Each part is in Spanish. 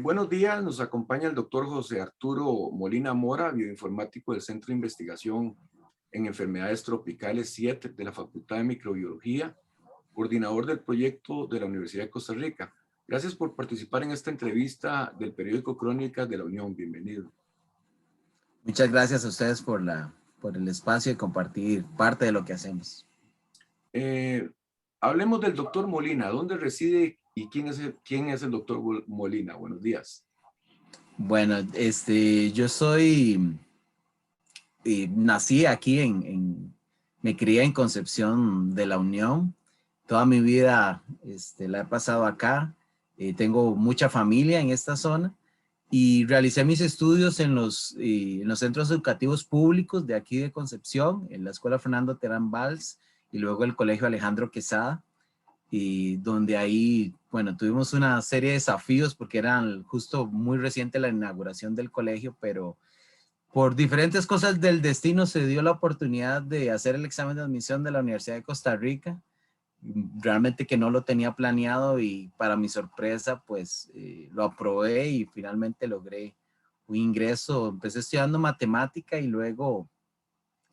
Buenos días, nos acompaña el doctor José Arturo Molina Mora, bioinformático del Centro de Investigación en Enfermedades Tropicales 7 de la Facultad de Microbiología, coordinador del proyecto de la Universidad de Costa Rica. Gracias por participar en esta entrevista del periódico Crónicas de la Unión. Bienvenido. Muchas gracias a ustedes por el espacio y compartir parte de lo que hacemos. Eh, Hablemos del doctor Molina. ¿Dónde reside y quién es el doctor Molina? Buenos días. Bueno, yo nací aquí me crié en Concepción de la Unión. Toda mi vida la he pasado acá. Tengo mucha familia en esta zona y realicé mis estudios en los centros educativos públicos de aquí de Concepción, en la Escuela Fernando Terán Valls y luego el Colegio Alejandro Quesada. Y donde ahí, bueno, tuvimos una serie de desafíos porque eran justo muy reciente la inauguración del colegio, pero por diferentes cosas del destino se dio la oportunidad de hacer el examen de admisión de la Universidad de Costa Rica. Realmente que no lo tenía planeado y para mi sorpresa, pues lo aprobé y finalmente logré un ingreso. Empecé estudiando matemática y luego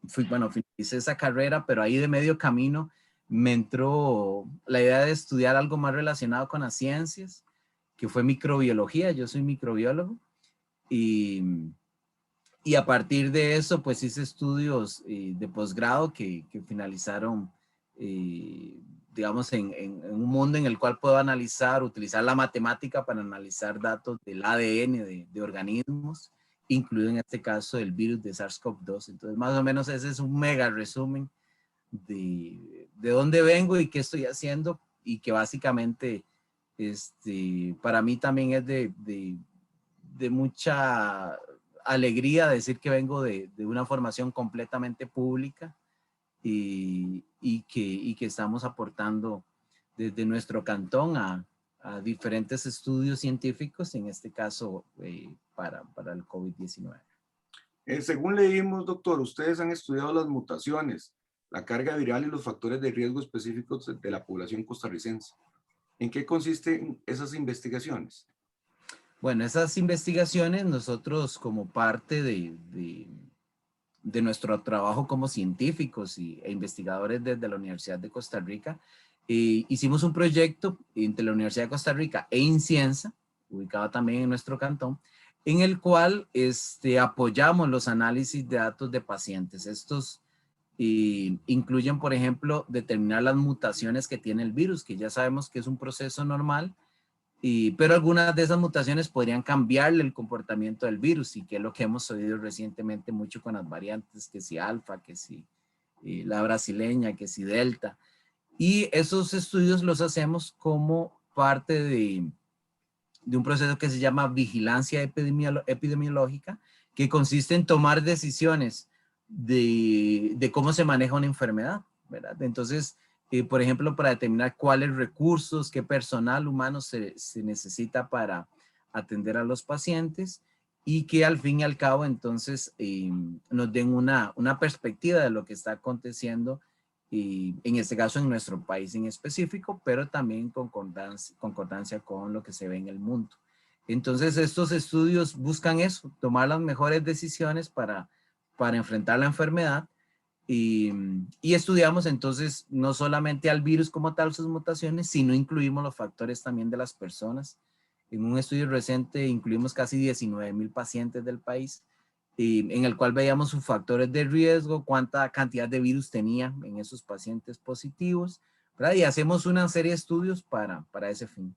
finalicé esa carrera, pero ahí de medio camino me entró la idea de estudiar algo más relacionado con las ciencias, que fue microbiología. Yo soy microbiólogo y, y a partir de eso, pues hice estudios de posgrado que finalizaron, eh, digamos, en un mundo en el cual puedo utilizar la matemática para analizar datos del ADN de organismos, incluido en este caso el virus de SARS-CoV-2. Entonces, más o menos ese es un mega resumen de dónde vengo y qué estoy haciendo, y que básicamente para mí también es de mucha alegría decir que vengo de una formación completamente pública y que estamos aportando desde nuestro cantón a diferentes estudios científicos, en este caso para el COVID-19. Según leímos, doctor, ustedes han estudiado las mutaciones, la carga viral y los factores de riesgo específicos de la población costarricense. ¿En qué consisten esas investigaciones? Bueno, esas investigaciones nosotros como parte de nuestro trabajo como científicos e investigadores desde la Universidad de Costa Rica, hicimos un proyecto entre la Universidad de Costa Rica e INCIENSA, ubicado también en nuestro cantón, en el cual apoyamos los análisis de datos de pacientes. Estos incluyen, por ejemplo, determinar las mutaciones que tiene el virus, que ya sabemos que es un proceso normal, pero algunas de esas mutaciones podrían cambiarle el comportamiento del virus, y que es lo que hemos oído recientemente mucho con las variantes, que si alfa, que si la brasileña, que si delta. Y esos estudios los hacemos como parte de un proceso que se llama vigilancia epidemiológica, que consiste en tomar decisiones de cómo se maneja una enfermedad, ¿verdad? Entonces, por ejemplo, para determinar cuáles recursos, qué personal humano se necesita para atender a los pacientes, y que al fin y al cabo entonces nos den una perspectiva de lo que está aconteciendo, y en este caso en nuestro país en específico, pero también en concordancia con lo que se ve en el mundo. Entonces estos estudios buscan eso, tomar las mejores decisiones para enfrentar la enfermedad, y estudiamos entonces no solamente al virus como tal, sus mutaciones, sino incluimos los factores también de las personas. En un estudio reciente incluimos casi 19,000 pacientes del país, en el cual veíamos sus factores de riesgo, cuánta cantidad de virus tenía en esos pacientes positivos, ¿verdad? Y hacemos una serie de estudios para ese fin.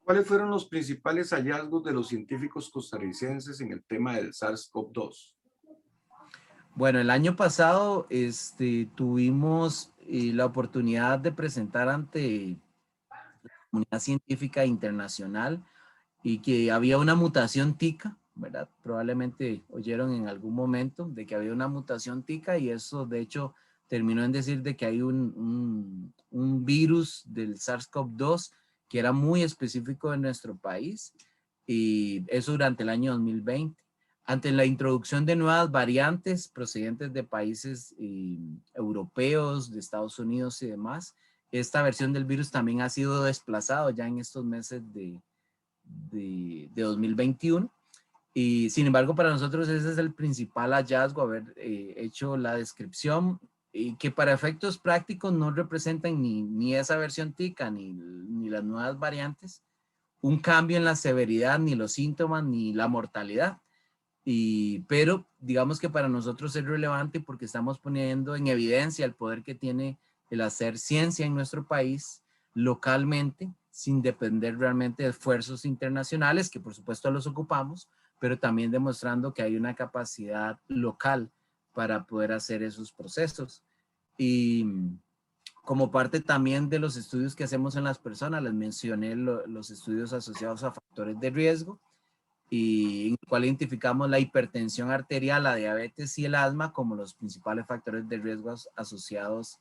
¿Cuáles fueron los principales hallazgos de los científicos costarricenses en el tema del SARS-CoV-2? Bueno, el año pasado tuvimos la oportunidad de presentar ante la comunidad científica internacional, y que había una mutación tica, ¿verdad? Probablemente oyeron en algún momento de que había una mutación tica, y eso de hecho terminó en decir de que hay un virus del SARS-CoV-2 que era muy específico en nuestro país, y eso durante el año 2020. Ante la introducción de nuevas variantes procedentes de países europeos, de Estados Unidos y demás, esta versión del virus también ha sido desplazado ya en estos meses de 2021. Y sin embargo, para nosotros ese es el principal hallazgo, haber hecho la descripción y que para efectos prácticos no representan ni esa versión tica ni las nuevas variantes, un cambio en la severidad, ni los síntomas, ni la mortalidad. Pero digamos que para nosotros es relevante porque estamos poniendo en evidencia el poder que tiene el hacer ciencia en nuestro país localmente, sin depender realmente de esfuerzos internacionales, que por supuesto los ocupamos, pero también demostrando que hay una capacidad local para poder hacer esos procesos. Y como parte también de los estudios que hacemos en las personas, les mencioné los estudios asociados a factores de riesgo, y en el cual identificamos la hipertensión arterial, la diabetes y el asma como los principales factores de riesgo asociados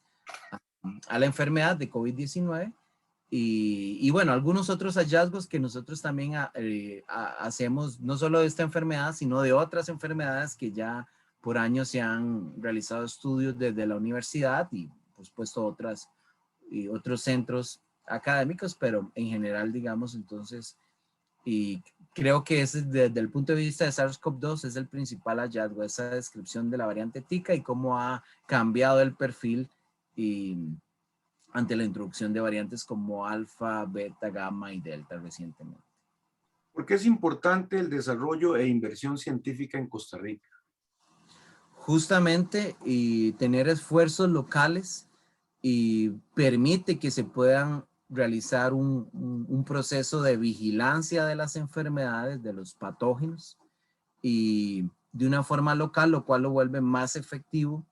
a la enfermedad de COVID-19. Y bueno, algunos otros hallazgos que nosotros también hacemos, no solo de esta enfermedad, sino de otras enfermedades que ya por años se han realizado estudios desde la universidad y por supuesto otros centros académicos, pero en general, digamos, entonces, y creo que ese, desde el punto de vista de SARS-CoV-2 es el principal hallazgo, esa descripción de la variante tica y cómo ha cambiado el perfil y ante la introducción de variantes como alfa, beta, gamma y delta recientemente. ¿Por qué es importante el desarrollo e inversión científica en Costa Rica? Justamente, y tener esfuerzos locales y permite que se puedan realizar un proceso de vigilancia de las enfermedades, de los patógenos, y de una forma local, lo cual lo vuelve más efectivo,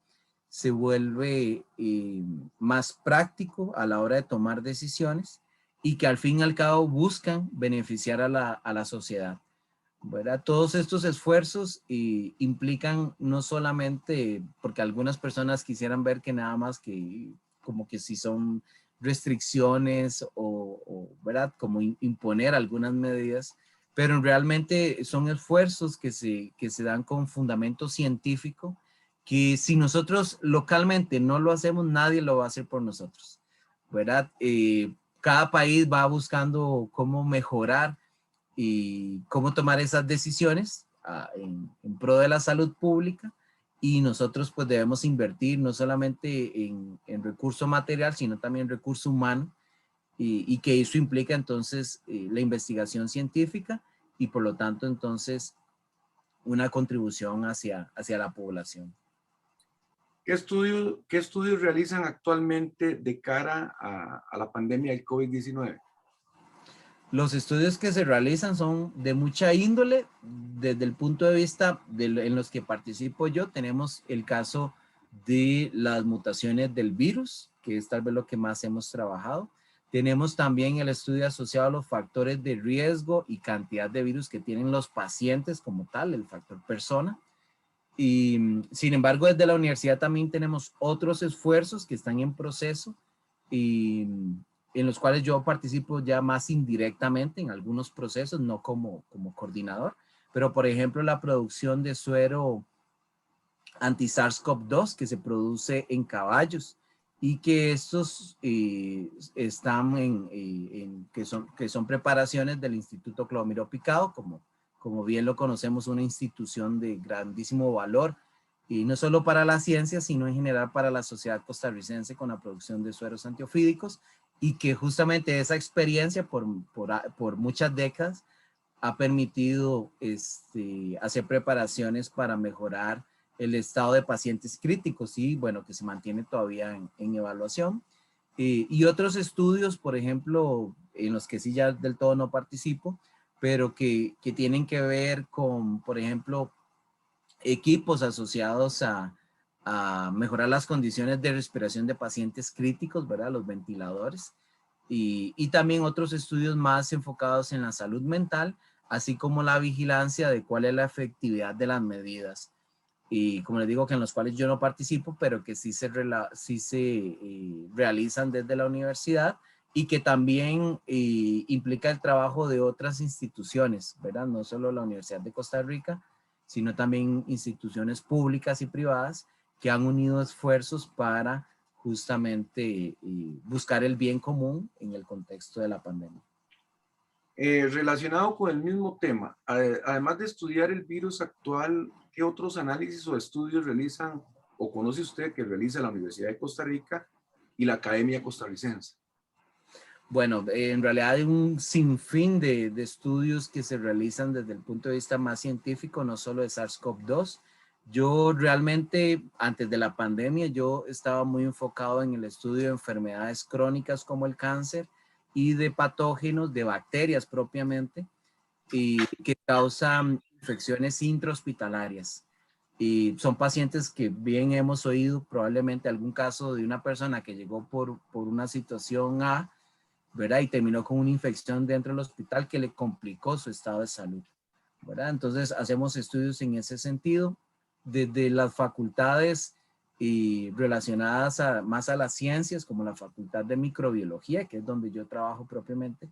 se vuelve más práctico a la hora de tomar decisiones y que al fin y al cabo buscan beneficiar a la sociedad, ¿verdad? Todos estos esfuerzos implican no solamente, porque algunas personas quisieran ver que nada más que como que si son restricciones ¿verdad? Como imponer algunas medidas, pero realmente son esfuerzos que se dan con fundamento científico, que si nosotros localmente no lo hacemos, nadie lo va a hacer por nosotros, ¿verdad? Cada país va buscando cómo mejorar y cómo tomar esas decisiones en pro de la salud pública, y nosotros pues debemos invertir no solamente en recurso material, sino también recurso humano, y que eso implica entonces la investigación científica y por lo tanto entonces una contribución hacia la población. ¿Qué estudios realizan actualmente de cara a la pandemia del COVID-19? Los estudios que se realizan son de mucha índole. Desde el punto de vista en los que participo yo, tenemos el caso de las mutaciones del virus, que es tal vez lo que más hemos trabajado. Tenemos también el estudio asociado a los factores de riesgo y cantidad de virus que tienen los pacientes como tal, el factor persona. Y sin embargo, desde la universidad también tenemos otros esfuerzos que están en proceso y en los cuales yo participo ya más indirectamente en algunos procesos, no como coordinador, pero por ejemplo la producción de suero anti-SARS-CoV-2 que se produce en caballos y que estos están que son preparaciones del Instituto Clodomiro Picado, como bien lo conocemos, una institución de grandísimo valor, y no solo para la ciencia, sino en general para la sociedad costarricense con la producción de sueros antiofídicos, y que justamente esa experiencia por muchas décadas ha permitido hacer preparaciones para mejorar el estado de pacientes críticos y bueno, que se mantiene todavía en evaluación. Y otros estudios, por ejemplo, en los que sí ya del todo no participo, pero que tienen que ver con, por ejemplo, equipos asociados a mejorar las condiciones de respiración de pacientes críticos, ¿verdad? Los ventiladores. Y también otros estudios más enfocados en la salud mental, así como la vigilancia de cuál es la efectividad de las medidas. Y como les digo, que en los cuales yo no participo, pero que sí se realizan desde la universidad y que también implica el trabajo de otras instituciones, ¿verdad? No solo la Universidad de Costa Rica, sino también instituciones públicas y privadas que han unido esfuerzos para justamente buscar el bien común en el contexto de la pandemia. Relacionado con el mismo tema, además de estudiar el virus actual, ¿qué otros análisis o estudios realizan o conoce usted que realiza la Universidad de Costa Rica y la Academia Costarricense? Bueno, en realidad hay un sinfín de estudios que se realizan desde el punto de vista más científico, no solo de SARS-CoV-2. Yo realmente, antes de la pandemia, yo estaba muy enfocado en el estudio de enfermedades crónicas como el cáncer y de patógenos, de bacterias propiamente, y que causan infecciones intrahospitalarias. Y son pacientes que bien hemos oído probablemente algún caso de una persona que llegó por una situación A, ¿verdad? Y terminó con una infección dentro del hospital que le complicó su estado de salud, ¿verdad? Entonces hacemos estudios en ese sentido, desde las facultades y relacionadas más a las ciencias, como la Facultad de Microbiología, que es donde yo trabajo propiamente.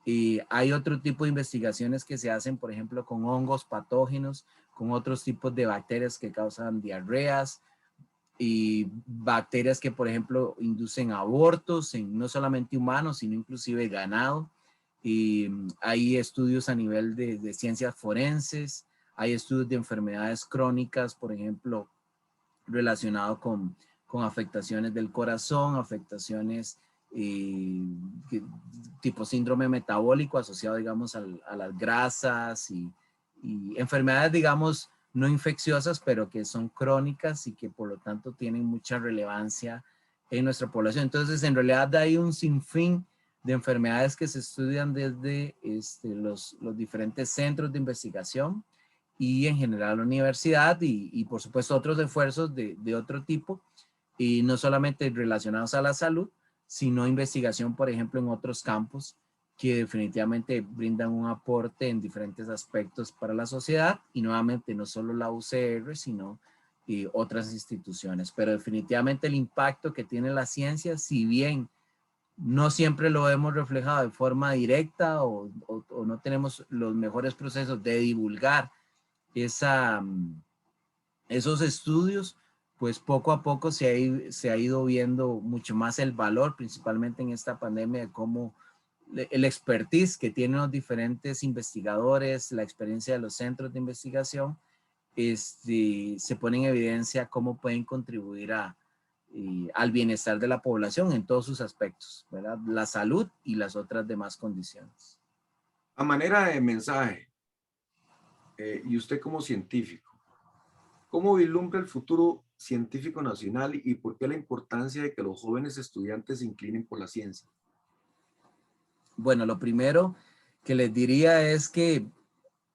Y hay otro tipo de investigaciones que se hacen, por ejemplo, con hongos patógenos, con otros tipos de bacterias que causan diarreas, y bacterias que, por ejemplo, inducen abortos en no solamente humanos, sino inclusive ganado. Y hay estudios a nivel de ciencias forenses, hay estudios de enfermedades crónicas, por ejemplo, relacionado con afectaciones del corazón, afectaciones que, tipo síndrome metabólico asociado, digamos, a las grasas y enfermedades, digamos, no infecciosas, pero que son crónicas y que por lo tanto tienen mucha relevancia en nuestra población. Entonces, en realidad hay un sinfín de enfermedades que se estudian desde los diferentes centros de investigación y en general la universidad y por supuesto otros esfuerzos de otro tipo, y no solamente relacionados a la salud, sino investigación, por ejemplo, en otros campos que definitivamente brindan un aporte en diferentes aspectos para la sociedad, y nuevamente no solo la UCR, sino otras instituciones. Pero definitivamente el impacto que tiene la ciencia, si bien no siempre lo hemos reflejado de forma directa o no tenemos los mejores procesos de divulgar esos estudios, pues poco a poco se ha ido viendo mucho más el valor, principalmente en esta pandemia, de cómo el expertise que tienen los diferentes investigadores, la experiencia de los centros de investigación, se pone en evidencia cómo pueden contribuir al bienestar de la población en todos sus aspectos, ¿verdad? La salud y las otras demás condiciones. A manera de mensaje, y usted como científico, ¿cómo vislumbra el futuro científico nacional y por qué la importancia de que los jóvenes estudiantes se inclinen por la ciencia? Bueno, lo primero que les diría es que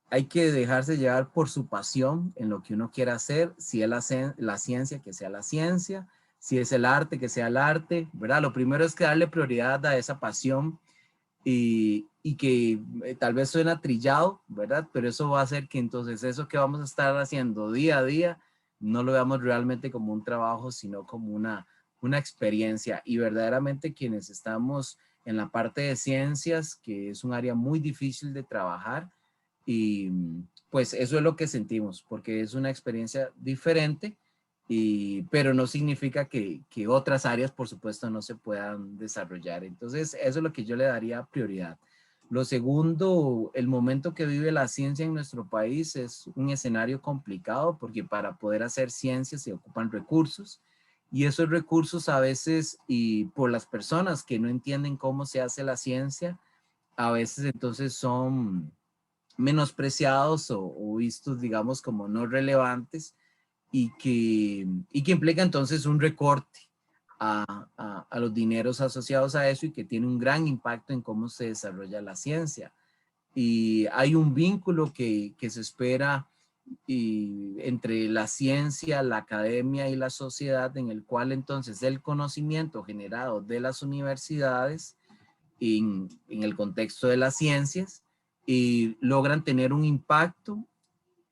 hay que dejarse llevar por su pasión en lo que uno quiera hacer. Si es la ciencia, que sea la ciencia. Si es el arte, que sea el arte, ¿verdad? Lo primero es que darle prioridad a esa pasión y que tal vez suena trillado, ¿verdad? Pero eso va a hacer que entonces eso que vamos a estar haciendo día a día no lo veamos realmente como un trabajo, sino como una experiencia. Y verdaderamente quienes estamos en la parte de ciencias, que es un área muy difícil de trabajar, y pues eso es lo que sentimos, porque es una experiencia diferente, pero no significa que otras áreas, por supuesto, no se puedan desarrollar. Entonces, eso es lo que yo le daría prioridad. Lo segundo, el momento que vive la ciencia en nuestro país es un escenario complicado, porque para poder hacer ciencia se ocupan recursos, y esos recursos a veces, y por las personas que no entienden cómo se hace la ciencia, a veces entonces son menospreciados o vistos, digamos, como no relevantes, y que implica entonces un recorte a los dineros asociados a eso, y que tiene un gran impacto en cómo se desarrolla la ciencia. Y hay un vínculo que se espera entre la ciencia, la academia y la sociedad, en el cual entonces el conocimiento generado de las universidades en el contexto de las ciencias y logran tener un impacto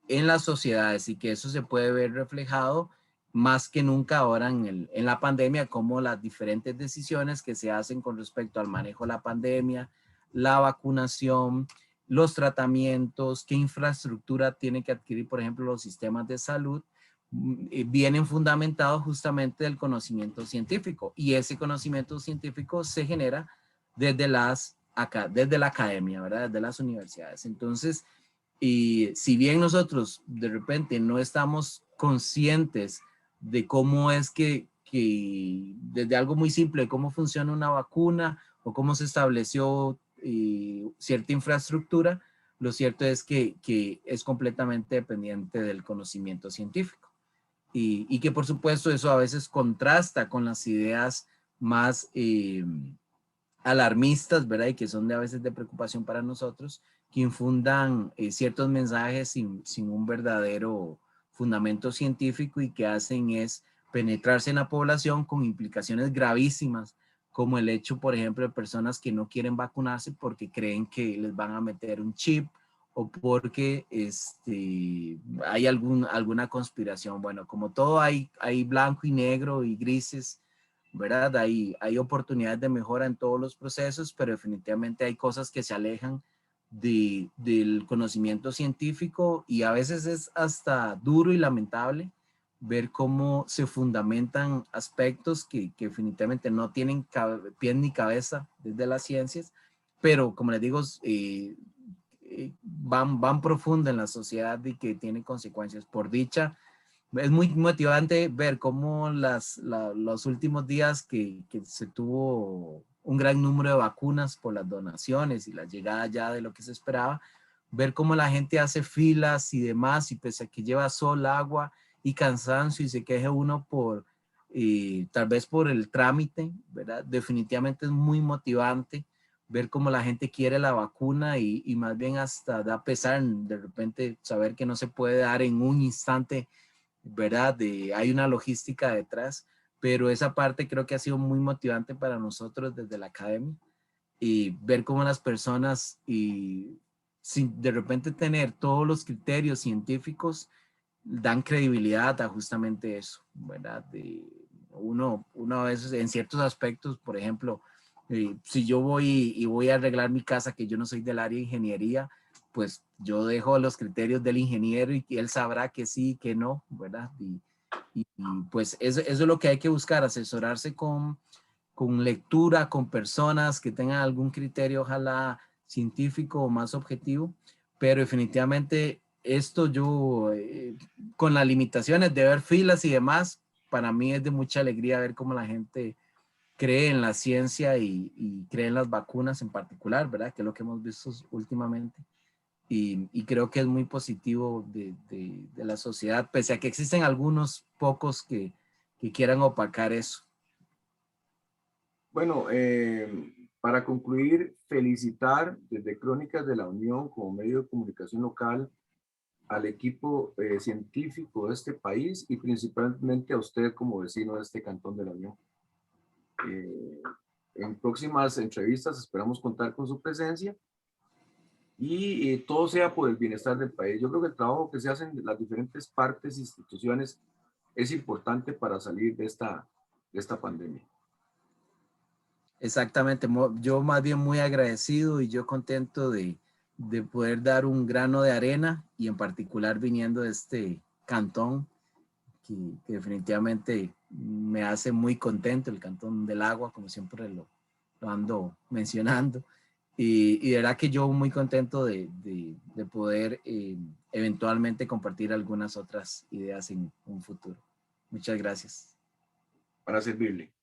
en las sociedades, y que eso se puede ver reflejado más que nunca ahora en la pandemia, como las diferentes decisiones que se hacen con respecto al manejo de la pandemia, la vacunación, los tratamientos, qué infraestructura tiene que adquirir, por ejemplo, los sistemas de salud, vienen fundamentados justamente del conocimiento científico, y ese conocimiento científico se genera desde las acá, desde la academia, ¿verdad? Desde las universidades. Entonces, y si bien nosotros de repente no estamos conscientes de cómo es que desde algo muy simple, de cómo funciona una vacuna o cómo se estableció cierta infraestructura, lo cierto es que es completamente dependiente del conocimiento científico. Y que por supuesto eso a veces contrasta con las ideas más alarmistas, ¿verdad? Y que son de a veces de preocupación para nosotros, que infundan ciertos mensajes sin un verdadero fundamento científico y que hacen es penetrarse en la población con implicaciones gravísimas, como el hecho, por ejemplo, de personas que no quieren vacunarse porque creen que les van a meter un chip o porque hay alguna conspiración. Bueno, como todo hay blanco y negro y grises, ¿verdad? Hay oportunidades de mejora en todos los procesos, pero definitivamente hay cosas que se alejan del conocimiento científico y a veces es hasta duro y lamentable ver cómo se fundamentan aspectos que definitivamente no tienen pie ni cabeza desde las ciencias, pero como les digo, van profundo en la sociedad y que tienen consecuencias. Por dicha, es muy motivante ver cómo los últimos días que se tuvo un gran número de vacunas por las donaciones y la llegada ya de lo que se esperaba, ver cómo la gente hace filas y demás, y pese a que lleva sol, agua y cansancio y se queje uno tal vez por el trámite, ¿verdad? Definitivamente es muy motivante ver cómo la gente quiere la vacuna y más bien hasta da pesar de repente saber que no se puede dar en un instante, ¿verdad? Hay una logística detrás, pero esa parte creo que ha sido muy motivante para nosotros desde la academia y ver cómo las personas y sin de repente tener todos los criterios científicos dan credibilidad a justamente eso, ¿verdad? Uno a veces en ciertos aspectos, por ejemplo, si yo voy y voy a arreglar mi casa, que yo no soy del área de ingeniería, pues yo dejo los criterios del ingeniero y él sabrá que sí, que no, ¿verdad? Y pues eso es lo que hay que buscar, asesorarse con lectura, con personas que tengan algún criterio, ojalá científico o más objetivo, pero definitivamente esto yo, con las limitaciones de ver filas y demás, para mí es de mucha alegría ver cómo la gente cree en la ciencia y cree en las vacunas en particular, ¿verdad? Que es lo que hemos visto últimamente. Y creo que es muy positivo de la sociedad, pese a que existen algunos pocos que quieran opacar eso. Bueno, para concluir, felicitar desde Crónicas de la Unión como medio de comunicación local al equipo científico de este país y principalmente a usted como vecino de este cantón de la Unión. Eh, en próximas entrevistas esperamos contar con su presencia y todo sea por el bienestar del país. Yo creo que el trabajo que se hace en las diferentes partes, instituciones, es importante para salir de esta pandemia. Exactamente, yo más bien muy agradecido y yo contento de poder dar un grano de arena y en particular viniendo de este cantón que definitivamente me hace muy contento, el Cantón del Agua, como siempre lo ando mencionando. Y de verdad que yo muy contento de poder eventualmente compartir algunas otras ideas en un futuro. Muchas gracias. Para servirle.